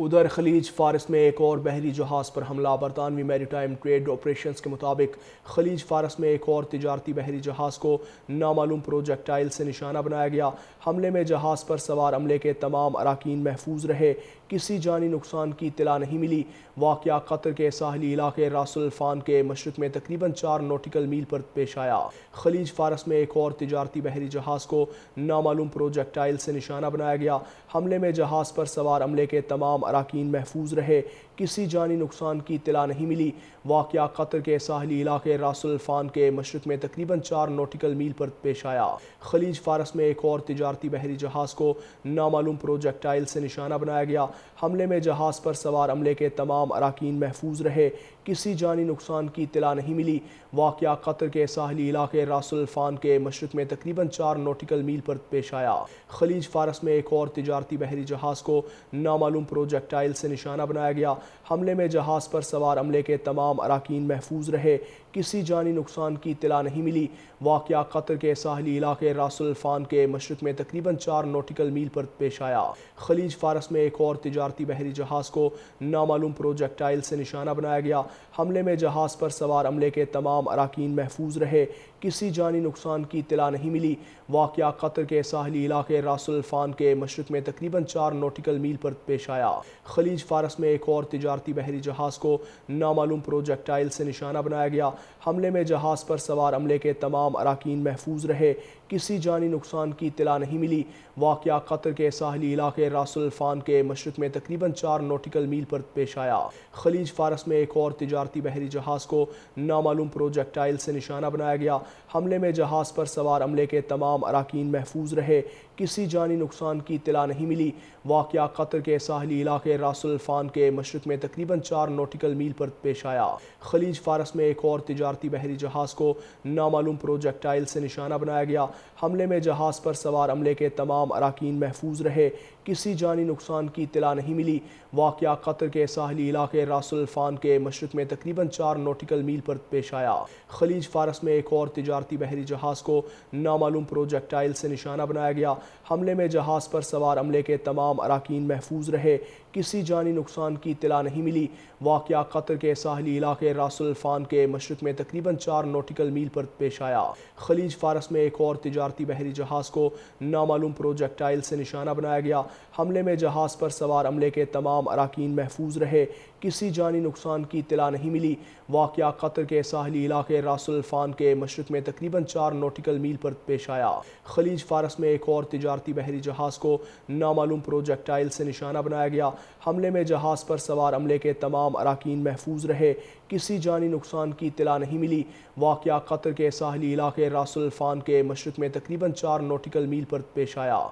ادھر خلیج فارس میں ایک اور بحری جہاز پر حملہ۔ برطانوی میری ٹائم ٹریڈ آپریشنز کے مطابق خلیج فارس میں ایک اور تجارتی بحری جہاز کو نامعلوم پروجیکٹائل سے نشانہ بنایا گیا۔ حملے میں جہاز پر سوار عملے کے تمام اراکین محفوظ رہے، کسی جانی نقصان کی اطلاع نہیں ملی۔ واقعہ قطر کے ساحلی علاقے راس الفان کے مشرق میں تقریباً 4 نوٹیکل میل پر پیش آیا۔ خلیج فارس میں ایک اور تجارتی بحری جہاز کو نامعلوم پروجیکٹائل سے نشانہ بنایا گیا۔ حملے میں جہاز پر سوار عملے کے تمام اراکین محفوظ رہے، کسی جانی نقصان کی اطلاع نہیں ملی۔ واقعہ قطر کے ساحلی علاقے راس الفان کے مشرق میں تقریباً 4 نوٹیکل میل پر پیش آیا۔ خلیج فارس میں ایک اور تجارتی بحری جہاز کو نامعلوم پروجیکٹائل سے نشانہ بنایا گیا۔ حملے میں جہاز پر سوار عملے کے تمام اراکین محفوظ رہے، کسی جانی نقصان کی اطلاع نہیں ملی۔ واقعہ قطر کے ساحلی علاقے راس الفان کے مشرق میں تقریباً 4 نوٹیکل میل پر پیش آیا۔ خلیج فارس میں ایک اور تجارتی بحری جہاز کو نامعلوم پروجیکٹائل سے نشانہ بنایا گیا۔ حملے میں جہاز پر سوار عملے کے تمام اراکین محفوظ رہے، کسی جانی نقصان کی اطلاع نہیں ملی۔ واقعہ قطر کے ساحلی علاقے راس الفان کے مشرق میں تقریباً 4 نوٹیکل میل پر پیش آیا۔ خلیج فارس میں ایک اور تجارتی بحری جہاز کو نامعلوم پروجیکٹائل سے نشانہ بنایا گیا۔ حملے میں جہاز پر سوار عملے کے تمام اراکین محفوظ رہے، کسی جانی نقصان کی اطلاع نہیں ملی۔ واقعہ قطر کے ساحلی علاقے راس الفان کے مشرق میں تقریباً 4 نوٹیکل میل پر پیش آیا۔ خلیج فارس میں ایک اور تجارتی بحری جہاز کو نامعلوم پروجیکٹائل سے نشانہ بنایا گیا۔ حملے میں جہاز پر سوار عملے کے تمام اراکین محفوظ رہے، کسی جانی نقصان کی اطلاع نہیں ملی۔ واقعہ قطر کے ساحلی علاقے راس الفان کے مشرق میں تقریباً 4 نوٹیکل میل پر پیش آیا۔ خلیج فارس میں ایک اور تجارتی بحری جہاز کو نامعلوم پروجیکٹائل سے نشانہ بنایا گیا۔ حملے میں جہاز پر سوار عملے کے تمام اراکین محفوظ رہے، کسی جانی نقصان کی اطلاع نہیں ملی۔ واقعہ قطر کے ساحلی علاقے راس الفان کے مشرق میں تقریباً 4 نوٹیکل میل پر پیش آیا۔ خلیج فارس میں ایک اور تجارتی بحری جہاز کو نامعلوم پروجیکٹائل سے نشانہ بنایا گیا۔ حملے میں جہاز پر سوار عملے کے تمام اراکین محفوظ رہے، کسی جانی نقصان کی اطلاع نہیں ملی۔ واقعہ قطر کے ساحلی علاقے راس الفان کے مشرق میں تقریباً 4 نوٹیکل میل پر پیش آیا۔ خلیج فارس میں ایک اور تجارتی بحری جہاز کو نامعلوم پروجیکٹائل سے نشانہ بنایا گیا۔ حملے میں جہاز پر سوار عملے کے تمام اراکین محفوظ رہے، کسی جانی نقصان کی اطلاع نہیں ملی۔ واقعہ قطر کے ساحلی علاقے راس الفان کے مشرق میں تقریباً 4 نوٹیکل میل پر پیش آیا۔ خلیج فارس میں ایک اور تجارتی بحری جہاز کو نامعلوم پروجیکٹائل سے نشانہ بنایا گیا۔ حملے میں جہاز پر سوار عملے کے تمام اراکین محفوظ رہے، کسی جانی نقصان کی اطلاع نہیں ملی۔ واقعہ قطر کے ساحلی علاقے راس الفان کے مشرق میں تقریباً 4 نوٹیکل میل پر پیش آیا۔ خلیج فارس میں ایک اور تجارتی بحری جہاز کو نامعلوم پروجیکٹائل سے نشانہ بنایا گیا۔ حملے میں جہاز پر سوار عملے کے تمام اراکین محفوظ رہے، کسی جانی نقصان کی اطلاع نہیں ملی۔ واقعہ قطر کے ساحلی علاقے راس الفان کے مشرق میں تقریباً 4 نوٹیکل میل پر پیش آیا۔